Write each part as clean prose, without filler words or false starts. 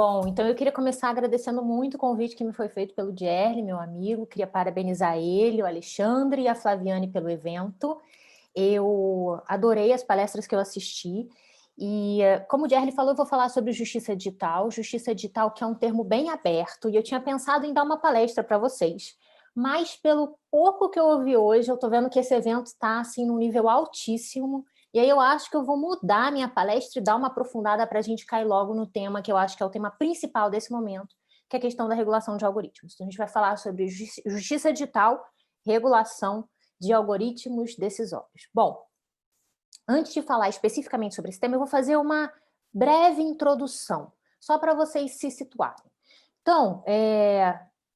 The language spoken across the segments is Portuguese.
Bom, então eu queria começar agradecendo muito o convite que me foi feito pelo Dierle, meu amigo. Queria parabenizar ele, o Alexandre e a Flaviane pelo evento. Eu adorei as palestras que eu assisti. E, como o Dierle falou, eu vou falar sobre justiça digital. Justiça digital, que é um termo bem aberto, e eu tinha pensado em dar uma palestra para vocês. Mas, pelo pouco que eu ouvi hoje, eu estou vendo que esse evento está assim, num nível altíssimo. E aí eu acho que eu vou mudar a minha palestra e dar uma aprofundada para a gente cair logo no tema que eu acho que é o tema principal desse momento, que é a questão da regulação de algoritmos. Então, a gente vai falar sobre justiça digital, regulação de algoritmos decisórios. Bom, antes de falar especificamente sobre esse tema, eu vou fazer uma breve introdução, só para vocês se situarem. Então,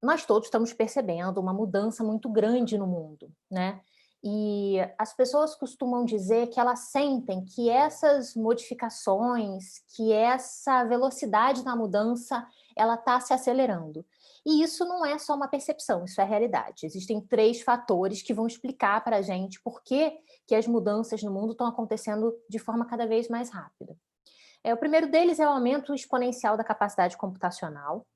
nós todos estamos percebendo uma mudança muito grande no mundo, né? E as pessoas costumam dizer que elas sentem que essas modificações, que essa velocidade na mudança, ela está se acelerando. E isso não é só uma percepção, isso é realidade. Existem 3 fatores que vão explicar para a gente por que as mudanças no mundo estão acontecendo de forma cada vez mais rápida. O primeiro deles é o aumento exponencial da capacidade computacional.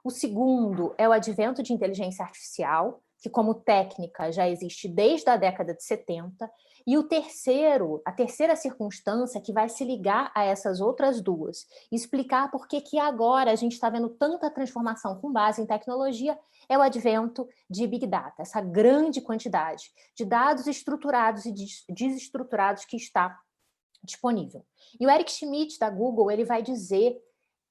O segundo é o advento de inteligência artificial, que como técnica já existe desde a década de 70. E o terceiro, a terceira circunstância que vai se ligar a essas outras duas, e explicar por que agora a gente está vendo tanta transformação com base em tecnologia, é o advento de Big Data, essa grande quantidade de dados estruturados e desestruturados que está disponível. E o Eric Schmidt, da Google, ele vai dizer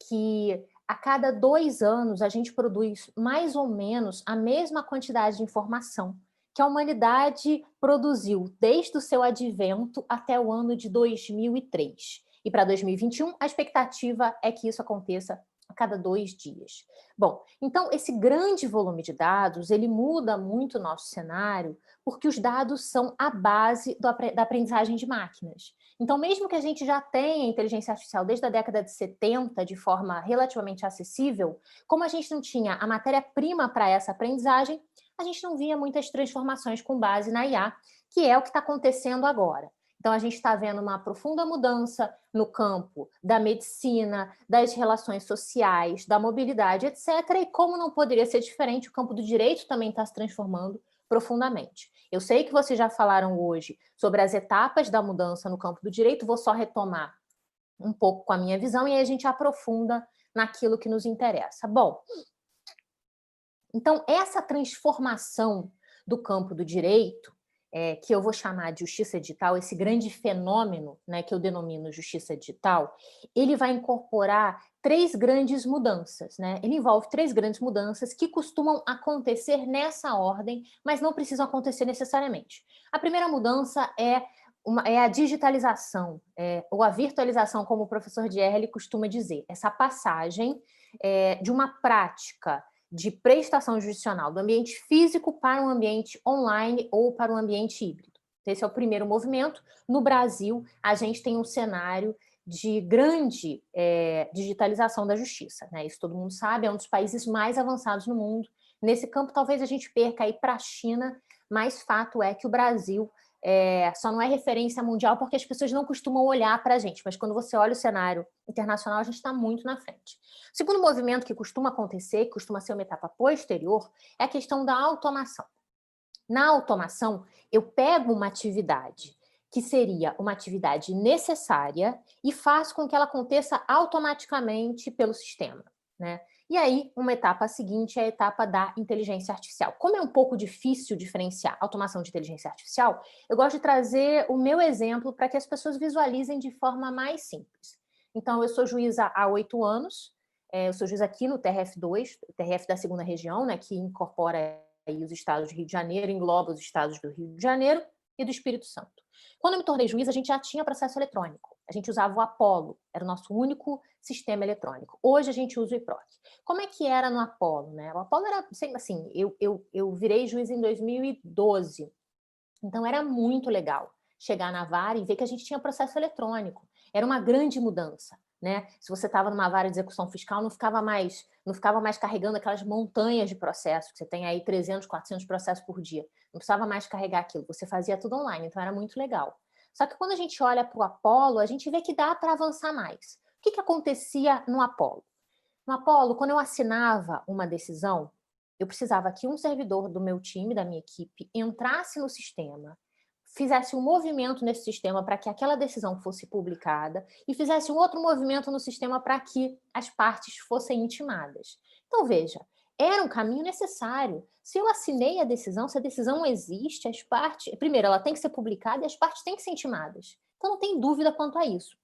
que a cada 2 anos a gente produz mais ou menos a mesma quantidade de informação que a humanidade produziu desde o seu advento até o ano de 2003. E para 2021, a expectativa é que isso aconteça a cada 2 dias. Bom, então esse grande volume de dados, ele muda muito o nosso cenário, porque os dados são a base da aprendizagem de máquinas. Então, mesmo que a gente já tenha inteligência artificial desde a década de 70 de forma relativamente acessível, como a gente não tinha a matéria-prima para essa aprendizagem, a gente não via muitas transformações com base na IA, que é o que está acontecendo agora. Então, a gente está vendo uma profunda mudança no campo da medicina, das relações sociais, da mobilidade, etc. E como não poderia ser diferente, o campo do direito também está se transformando profundamente. Eu sei que vocês já falaram hoje sobre as etapas da mudança no campo do direito, vou só retomar um pouco com a minha visão e aí a gente aprofunda naquilo que nos interessa. Bom, então essa transformação do campo do direito, que eu vou chamar de justiça digital, esse grande fenômeno, né, que eu denomino justiça digital, ele vai incorporar 3 grandes mudanças, né? Ele envolve 3 grandes mudanças que costumam acontecer nessa ordem, mas não precisam acontecer necessariamente. A primeira mudança é a digitalização, ou a virtualização, como o professor Dierle costuma dizer, essa passagem de uma prática de prestação jurisdicional do ambiente físico para um ambiente online ou para um ambiente híbrido. Esse é o primeiro movimento. No Brasil, a gente tem um cenário de grande digitalização da justiça, né? Isso todo mundo sabe, é um dos países mais avançados no mundo. Nesse campo, talvez a gente perca aí para a China, mas fato é que o Brasil só não é referência mundial porque as pessoas não costumam olhar para a gente, mas quando você olha o cenário internacional, a gente está muito na frente. O segundo movimento que costuma acontecer, que costuma ser uma etapa posterior, é a questão da automação. Na automação, eu pego uma atividade que seria uma atividade necessária e faço com que ela aconteça automaticamente pelo sistema, né? E aí, uma etapa seguinte é a etapa da inteligência artificial. Como é um pouco difícil diferenciar automação de inteligência artificial, eu gosto de trazer o meu exemplo para que as pessoas visualizem de forma mais simples. Então, eu sou juíza há 8 anos, eu sou juíza aqui no TRF2, TRF da segunda região, né, que incorpora aí os estados do Rio de Janeiro, engloba os estados do Rio de Janeiro e do Espírito Santo. Quando eu me tornei juiz, a gente já tinha processo eletrônico. A gente usava o Apollo, era o nosso único sistema eletrônico. Hoje a gente usa o IPROC. Como é que era no Apollo, né? O Apollo era, assim, eu virei juiz em 2012, então era muito legal chegar na vara e ver que a gente tinha processo eletrônico. Era uma grande mudança, né? Se você estava numa vara de execução fiscal, não ficava mais carregando aquelas montanhas de processos, que você tem aí 300, 400 processos por dia. Não precisava mais carregar aquilo, você fazia tudo online, então era muito legal. Só que quando a gente olha para o Apollo, a gente vê que dá para avançar mais. O que acontecia no Apollo? No Apollo, quando eu assinava uma decisão, eu precisava que um servidor do meu time, da minha equipe, entrasse no sistema, fizesse um movimento nesse sistema para que aquela decisão fosse publicada e fizesse um outro movimento no sistema para que as partes fossem intimadas. Então, veja, era um caminho necessário. Se eu assinei a decisão, se a decisão existe, as partes... Primeiro, ela tem que ser publicada e as partes têm que ser intimadas. Então, não tem dúvida quanto a isso.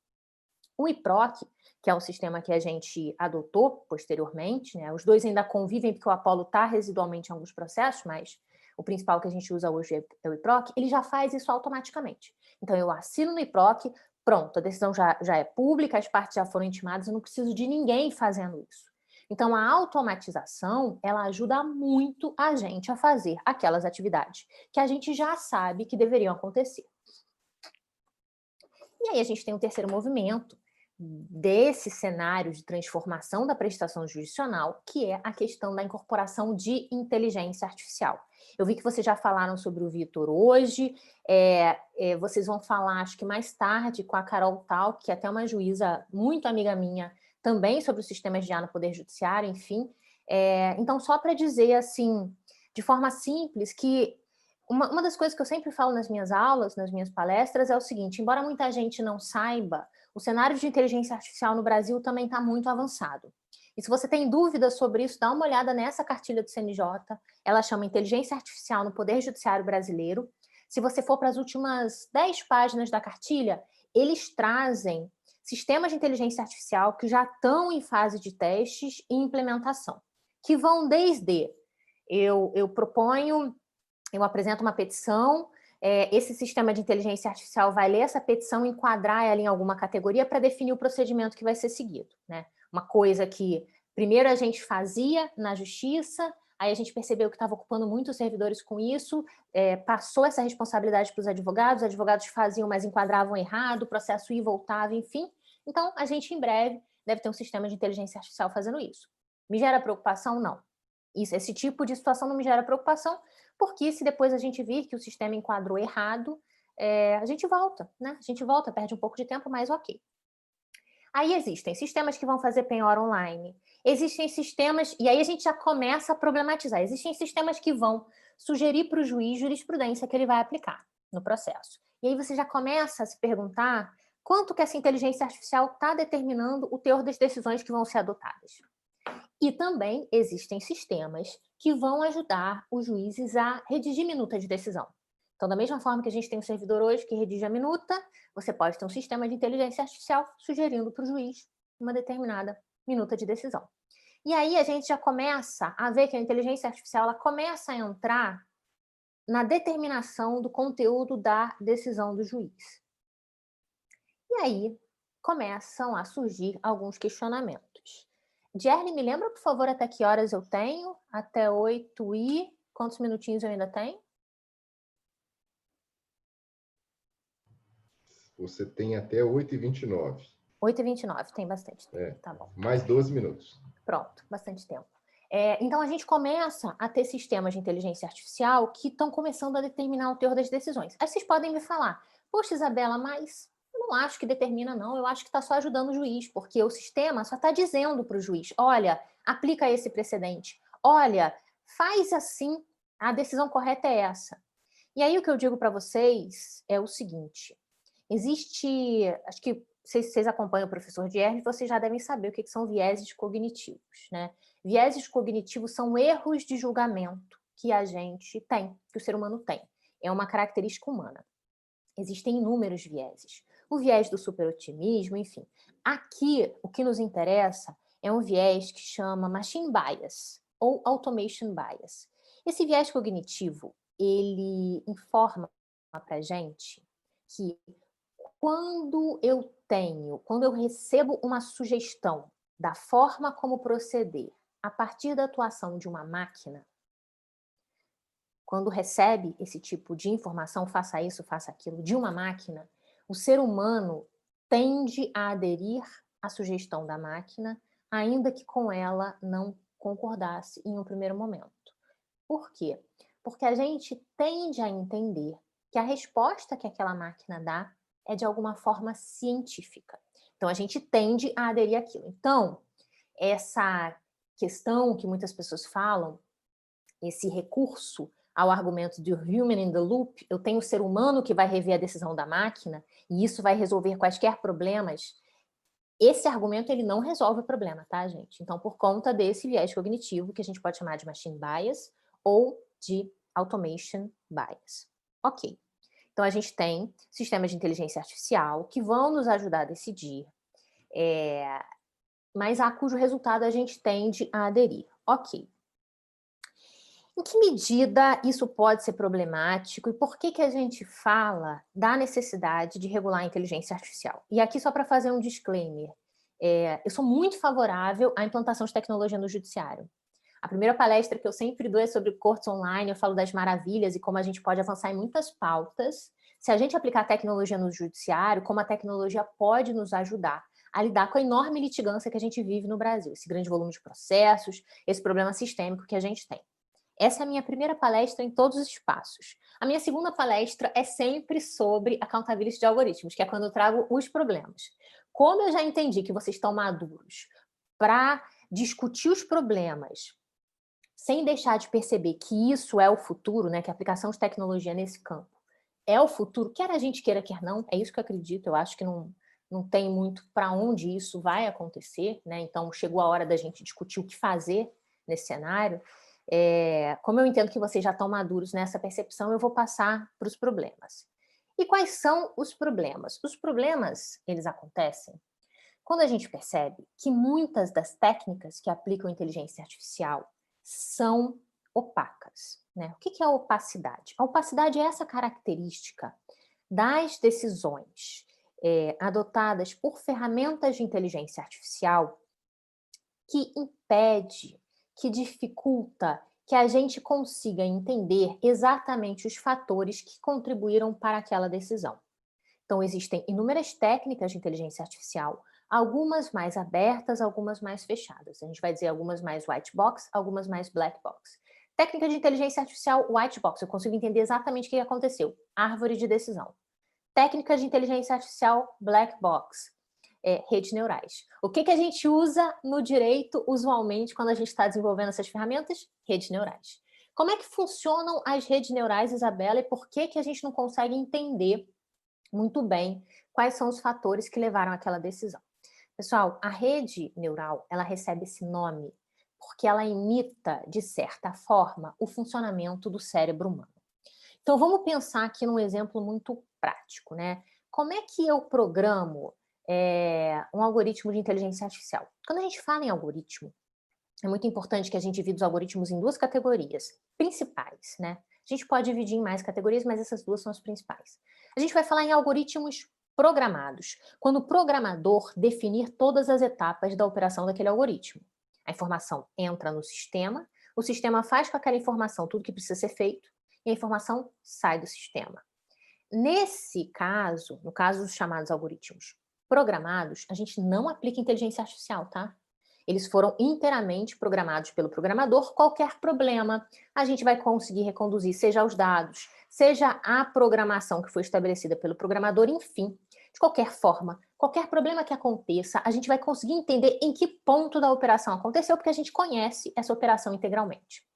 O IPROC, que é um sistema que a gente adotou posteriormente, né? Os dois ainda convivem porque o Apollo está residualmente em alguns processos, mas o principal que a gente usa hoje é o IPROC, ele já faz isso automaticamente. Então, eu assino no IPROC, pronto, a decisão já é pública, as partes já foram intimadas, eu não preciso de ninguém fazendo isso. Então, a automatização, ela ajuda muito a gente a fazer aquelas atividades que a gente já sabe que deveriam acontecer. E aí a gente tem um terceiro movimento desse cenário de transformação da prestação jurisdicional, que é a questão da incorporação de inteligência artificial. Eu vi que vocês já falaram sobre o Vitor hoje, vocês vão falar, acho que mais tarde, com a Carol Tal, que é até uma juíza muito amiga minha, também sobre os sistemas de IA no Poder Judiciário, enfim. Então, só para dizer, assim, de forma simples, que uma das coisas que eu sempre falo nas minhas aulas, nas minhas palestras, é o seguinte: embora muita gente não saiba, o cenário de inteligência artificial no Brasil também está muito avançado. E se você tem dúvidas sobre isso, dá uma olhada nessa cartilha do CNJ, ela chama Inteligência Artificial no Poder Judiciário Brasileiro. Se você for para as últimas 10 páginas da cartilha, eles trazem sistemas de inteligência artificial que já estão em fase de testes e implementação, que vão desde eu apresento uma petição, esse sistema de inteligência artificial vai ler essa petição, enquadrar ela em alguma categoria para definir o procedimento que vai ser seguido, né? Uma coisa que primeiro a gente fazia na justiça, aí a gente percebeu que estava ocupando muitos servidores com isso, passou essa responsabilidade para os advogados faziam, mas enquadravam errado, o processo ia e voltava, enfim. Então, a gente, em breve, deve ter um sistema de inteligência artificial fazendo isso. Me gera preocupação? Não. Esse tipo de situação não me gera preocupação, porque se depois a gente vir que o sistema enquadrou errado, a gente volta, né? A gente volta, perde um pouco de tempo, mas ok. Aí existem sistemas que vão fazer penhora online, existem sistemas, e aí a gente já começa a problematizar, existem sistemas que vão sugerir para o juiz jurisprudência que ele vai aplicar no processo. E aí você já começa a se perguntar quanto que essa inteligência artificial está determinando o teor das decisões que vão ser adotadas. E também existem sistemas que vão ajudar os juízes a redigir minuta de decisão. Então, da mesma forma que a gente tem um servidor hoje que redige a minuta, você pode ter um sistema de inteligência artificial sugerindo para o juiz uma determinada minuta de decisão. E aí a gente já começa a ver que a inteligência artificial ela começa a entrar na determinação do conteúdo da decisão do juiz. E aí começam a surgir alguns questionamentos. Jerry, me lembra, por favor, até que horas eu tenho? Até 8 e... Quantos minutinhos eu ainda tenho? Você tem até 8h29. 8h29, tem bastante tempo, tá bom. Mais 12 minutos. Pronto, bastante tempo. Então, a gente começa a ter sistemas de inteligência artificial que estão começando a determinar o teor das decisões. Aí vocês podem me falar, poxa, Isabela, mas eu não acho que determina, não. Eu acho que está só ajudando o juiz, porque o sistema só está dizendo para o juiz, olha, aplica esse precedente. Olha, faz assim, a decisão correta é essa. E aí o que eu digo para vocês é o seguinte, existe, acho que vocês acompanham o professor Dierge, vocês já devem saber o que são vieses cognitivos, né? Vieses cognitivos são erros de julgamento que a gente tem, que o ser humano tem. É uma característica humana. Existem inúmeros vieses. O viés do superotimismo, enfim. Aqui, o que nos interessa é um viés que chama machine bias ou automation bias. Esse viés cognitivo, ele informa para a gente que quando eu recebo uma sugestão da forma como proceder a partir da atuação de uma máquina, quando recebe esse tipo de informação, faça isso, faça aquilo, de uma máquina, o ser humano tende a aderir à sugestão da máquina, ainda que com ela não concordasse em um primeiro momento. Por quê? Porque a gente tende a entender que a resposta que aquela máquina dá é de alguma forma científica. Então, a gente tende a aderir àquilo. Então, essa questão que muitas pessoas falam, esse recurso ao argumento de human in the loop, eu tenho o ser humano que vai rever a decisão da máquina e isso vai resolver quaisquer problemas. Esse argumento ele não resolve o problema, tá, gente? Então, por conta desse viés cognitivo, que a gente pode chamar de machine bias ou de automation bias. Ok. Então, a gente tem sistemas de inteligência artificial que vão nos ajudar a decidir, mas a cujo resultado a gente tende a aderir. Ok. Em que medida isso pode ser problemático e por que a gente fala da necessidade de regular a inteligência artificial? E aqui só para fazer um disclaimer, eu sou muito favorável à implantação de tecnologia no judiciário. A primeira palestra que eu sempre dou é sobre cortes online, eu falo das maravilhas e como a gente pode avançar em muitas pautas. Se a gente aplicar tecnologia no judiciário, como a tecnologia pode nos ajudar a lidar com a enorme litigância que a gente vive no Brasil, esse grande volume de processos, esse problema sistêmico que a gente tem. Essa é a minha primeira palestra em todos os espaços. A minha segunda palestra é sempre sobre accountability de algoritmos, que é quando eu trago os problemas. Como eu já entendi que vocês estão maduros para discutir os problemas, sem deixar de perceber que isso é o futuro, né, que a aplicação de tecnologia nesse campo é o futuro, quer a gente queira, quer não, é isso que eu acredito, eu acho que não tem muito para onde isso vai acontecer, né? Então chegou a hora da gente discutir o que fazer nesse cenário. Como eu entendo que vocês já estão maduros nessa percepção, eu vou passar para os problemas. E quais são os problemas? Os problemas, eles acontecem quando a gente percebe que muitas das técnicas que aplicam inteligência artificial são opacas, né? O que é a opacidade? A opacidade é essa característica das decisões adotadas por ferramentas de inteligência artificial que impede, que dificulta que a gente consiga entender exatamente os fatores que contribuíram para aquela decisão. Então, existem inúmeras técnicas de inteligência artificial, algumas mais abertas, algumas mais fechadas. A gente vai dizer algumas mais white box, algumas mais black box. Técnica de inteligência artificial white box, eu consigo entender exatamente o que aconteceu. Árvore de decisão. Técnica de inteligência artificial black box. Redes neurais. O que a gente usa no direito, usualmente, quando a gente está desenvolvendo essas ferramentas? Redes neurais. Como é que funcionam as redes neurais, Isabela, e por que a gente não consegue entender muito bem quais são os fatores que levaram àquela decisão? Pessoal, a rede neural, ela recebe esse nome porque ela imita, de certa forma, o funcionamento do cérebro humano. Então, vamos pensar aqui num exemplo muito prático, né? Como é que eu programo um algoritmo de inteligência artificial? Quando a gente fala em algoritmo, é muito importante que a gente divida os algoritmos em duas categorias principais, né? A gente pode dividir em mais categorias, mas essas duas são as principais. A gente vai falar em algoritmos programados, quando o programador definir todas as etapas da operação daquele algoritmo. A informação entra no sistema, o sistema faz com aquela informação tudo que precisa ser feito, e a informação sai do sistema. Nesse caso, no caso dos chamados algoritmos programados, a gente não aplica inteligência artificial, tá? Eles foram inteiramente programados pelo programador. Qualquer problema, a gente vai conseguir reconduzir, seja os dados, seja a programação que foi estabelecida pelo programador, enfim, de qualquer forma, qualquer problema que aconteça, a gente vai conseguir entender em que ponto da operação aconteceu, porque a gente conhece essa operação integralmente.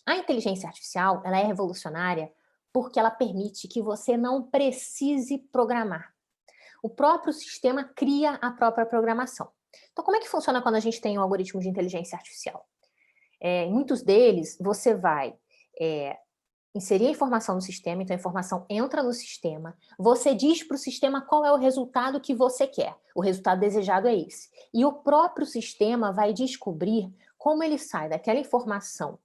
A inteligência artificial, ela é revolucionária porque ela permite que você não precise programar. O próprio sistema cria a própria programação. Então, como é que funciona quando a gente tem um algoritmo de inteligência artificial? Em muitos deles, você vai inserir a informação no sistema, então a informação entra no sistema, você diz para o sistema qual é o resultado que você quer. O resultado desejado é esse. E o próprio sistema vai descobrir como ele sai daquela informação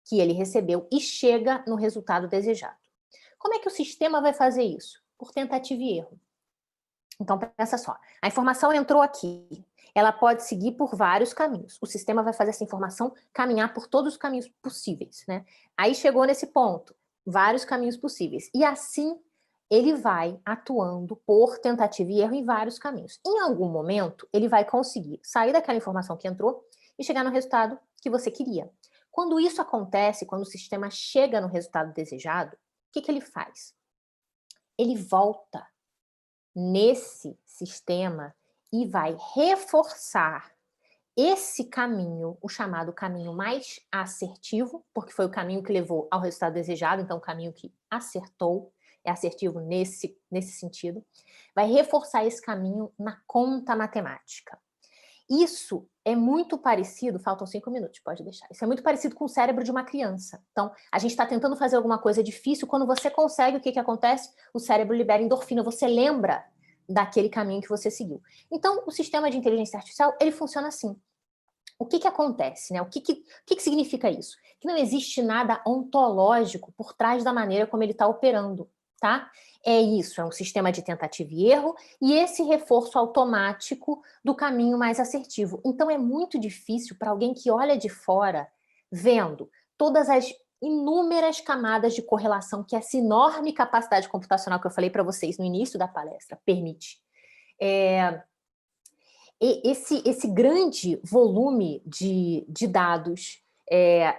que ele recebeu e chega no resultado desejado. Como é que o sistema vai fazer isso? Por tentativa e erro. Então, pensa só, a informação entrou aqui, ela pode seguir por vários caminhos. O sistema vai fazer essa informação caminhar por todos os caminhos possíveis, né? Aí chegou nesse ponto, vários caminhos possíveis. E assim, ele vai atuando por tentativa e erro em vários caminhos. Em algum momento, ele vai conseguir sair daquela informação que entrou e chegar no resultado que você queria. Quando isso acontece, quando o sistema chega no resultado desejado, o que ele faz? Ele volta nesse sistema e vai reforçar esse caminho, o chamado caminho mais assertivo, porque foi o caminho que levou ao resultado desejado, então o caminho que acertou, é assertivo nesse sentido, vai reforçar esse caminho na conta matemática. Isso é muito parecido, faltam 5 minutos, pode deixar. Isso é muito parecido com o cérebro de uma criança. Então, a gente está tentando fazer alguma coisa difícil, quando você consegue, o que acontece? O cérebro libera endorfina, você lembra daquele caminho que você seguiu. Então, o sistema de inteligência artificial, ele funciona assim. O que acontece, né? O que significa isso? Que não existe nada ontológico por trás da maneira como ele está operando, tá? É isso, é um sistema de tentativa e erro e esse reforço automático do caminho mais assertivo. Então é muito difícil para alguém que olha de fora, vendo todas as inúmeras camadas de correlação que essa enorme capacidade computacional que eu falei para vocês no início da palestra permite. Esse grande volume de dados,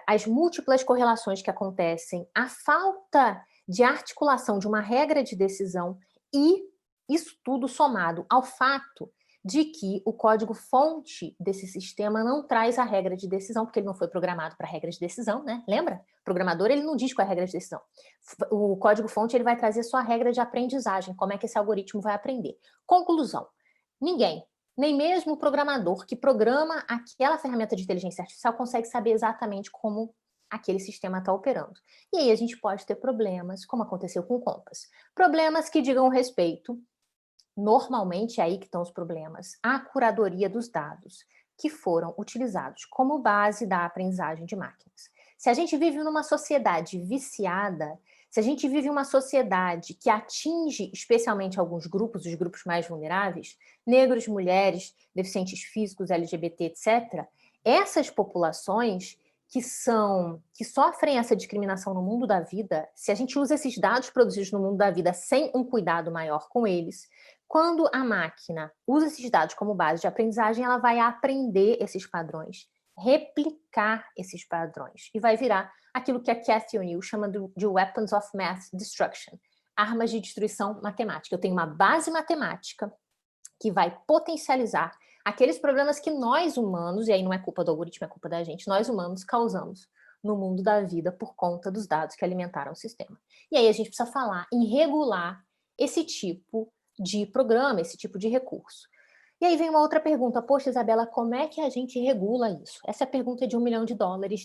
as múltiplas correlações que acontecem, a falta de articulação de uma regra de decisão e isso tudo somado ao fato de que o código-fonte desse sistema não traz a regra de decisão, porque ele não foi programado para regra de decisão, né? Lembra? O programador, ele não diz qual é a regra de decisão. O código-fonte, ele vai trazer só a regra de aprendizagem, como é que esse algoritmo vai aprender. Conclusão, ninguém, nem mesmo o programador que programa aquela ferramenta de inteligência artificial consegue saber exatamente como aquele sistema está operando. E aí a gente pode ter problemas, como aconteceu com o Compass. Problemas que digam respeito, normalmente é aí que estão os problemas, à curadoria dos dados que foram utilizados como base da aprendizagem de máquinas. Se a gente vive numa sociedade viciada, se a gente vive uma sociedade que atinge especialmente alguns grupos, os grupos mais vulneráveis, negros, mulheres, deficientes físicos, LGBT, etc., essas populações que sofrem essa discriminação no mundo da vida, se a gente usa esses dados produzidos no mundo da vida sem um cuidado maior com eles, quando a máquina usa esses dados como base de aprendizagem, ela vai aprender esses padrões, replicar esses padrões e vai virar aquilo que a Cathy O'Neil chama de Weapons of Math Destruction, armas de destruição matemática. Eu tenho uma base matemática que vai potencializar aqueles problemas que nós humanos, e aí não é culpa do algoritmo, é culpa da gente, nós humanos causamos no mundo da vida por conta dos dados que alimentaram o sistema. E aí a gente precisa falar em regular esse tipo de programa, esse tipo de recurso. E aí vem uma outra pergunta, poxa, Isabela, como é que a gente regula isso? Essa é a pergunta de $1 milhão,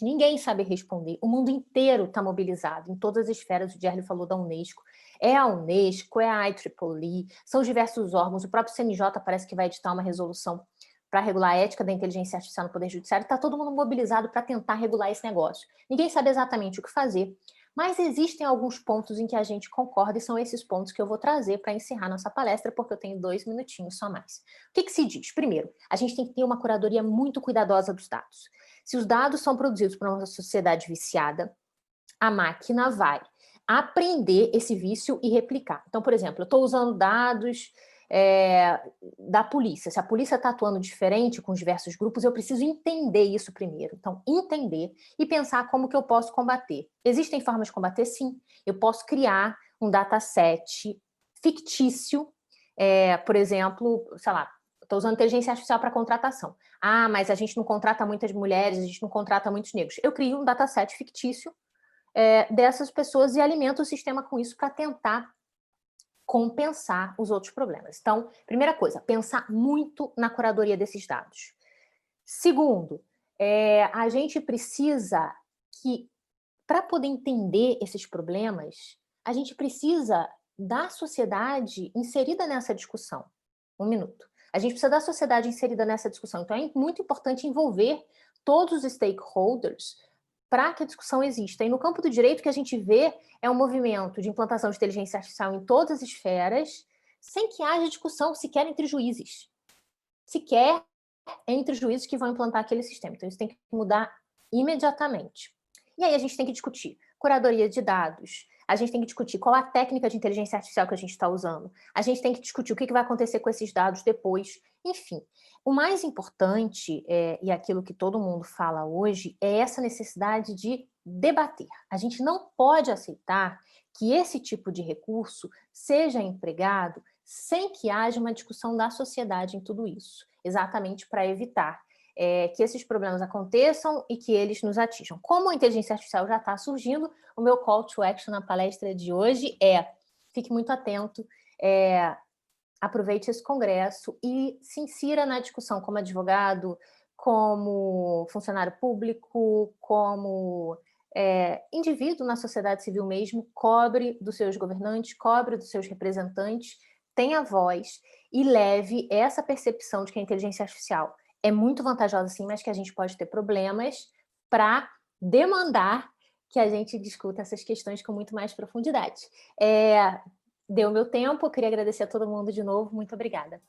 ninguém sabe responder, o mundo inteiro está mobilizado, em todas as esferas, o Gerli falou da Unesco, é a Unesco, é a IEEE, são diversos órgãos, o próprio CNJ parece que vai editar uma resolução para regular a ética da inteligência artificial no Poder Judiciário, está todo mundo mobilizado para tentar regular esse negócio. Ninguém sabe exatamente o que fazer, mas existem alguns pontos em que a gente concorda e são esses pontos que eu vou trazer para encerrar nossa palestra, porque eu tenho 2 minutinhos só mais. O que se diz? Primeiro, a gente tem que ter uma curadoria muito cuidadosa dos dados. Se os dados são produzidos por uma sociedade viciada, a máquina vai aprender esse vício e replicar. Então, por exemplo, eu estou usando dados da polícia. Se a polícia está atuando diferente com diversos grupos, eu preciso entender isso primeiro. Então, entender e pensar como que eu posso combater. Existem formas de combater? Sim. Eu posso criar um dataset fictício, por exemplo, sei lá, estou usando inteligência artificial para contratação. Ah, mas a gente não contrata muitas mulheres, a gente não contrata muitos negros. Eu crio um dataset fictício dessas pessoas e alimento o sistema com isso para tentar compensar os outros problemas. Então, primeira coisa, pensar muito na curadoria desses dados. Segundo, a gente precisa que, para poder entender esses problemas, a gente precisa da sociedade inserida nessa discussão. 1 minuto. A gente precisa da sociedade inserida nessa discussão. Então, é muito importante envolver todos os stakeholders para que a discussão exista. E no campo do direito, o que a gente vê é um movimento de implantação de inteligência artificial em todas as esferas, sem que haja discussão sequer entre juízes. Sequer entre os juízes que vão implantar aquele sistema. Então, isso tem que mudar imediatamente. E aí a gente tem que discutir curadoria de dados, a gente tem que discutir qual a técnica de inteligência artificial que a gente está usando, a gente tem que discutir o que vai acontecer com esses dados depois, enfim. O mais importante, e aquilo que todo mundo fala hoje, é essa necessidade de debater. A gente não pode aceitar que esse tipo de recurso seja empregado sem que haja uma discussão da sociedade em tudo isso, exatamente para evitar que esses problemas aconteçam e que eles nos atinjam. Como a inteligência artificial já está surgindo, o meu call to action na palestra de hoje fique muito atento, aproveite esse congresso e se insira na discussão como advogado, como funcionário público, como indivíduo na sociedade civil mesmo, cobre dos seus governantes, cobre dos seus representantes, tenha voz e leve essa percepção de que a inteligência artificial é muito vantajosa sim, mas que a gente pode ter problemas para demandar que a gente discuta essas questões com muito mais profundidade. Deu meu tempo, eu queria agradecer a todo mundo de novo, muito obrigada.